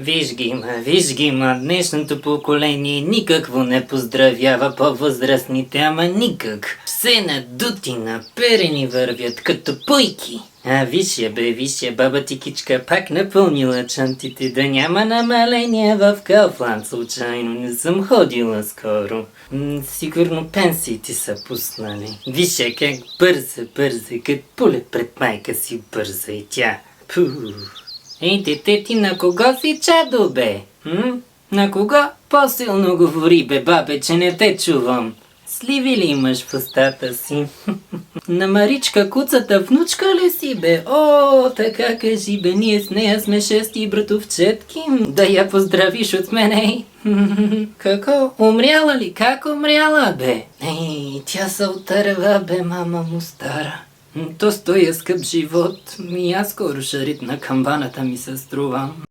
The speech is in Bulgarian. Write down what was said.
Виж ги, днешното поколение никакво не поздравява по-възрастните, ама никак. Все надути, наперени вървят, като пуйки. Виж я, баба Тикичка пак напълнила чантите, да няма намаления в Kaufland, случайно не съм ходила скоро. Сигурно пенсиите са пуснали. Виж я как бърза, като полет пред майка си бърза и тя. Ей, дете ти, на кого си чадо, бе? На кого? По-силно говори, бе, бабе, че не те чувам. Сливи ли имаш в устата си? На Маричка куцата внучка ли си, бе? О, така кажи, бе, ние с нея сме шести братовчетки. Да я поздравиш от мен, ей. Како? Умряла ли? Как умряла, бе? Ей, тя се отърва, бе, мама му стара. То стоя скъп живот. И аз скоро ще ритна камбаната ми се струва.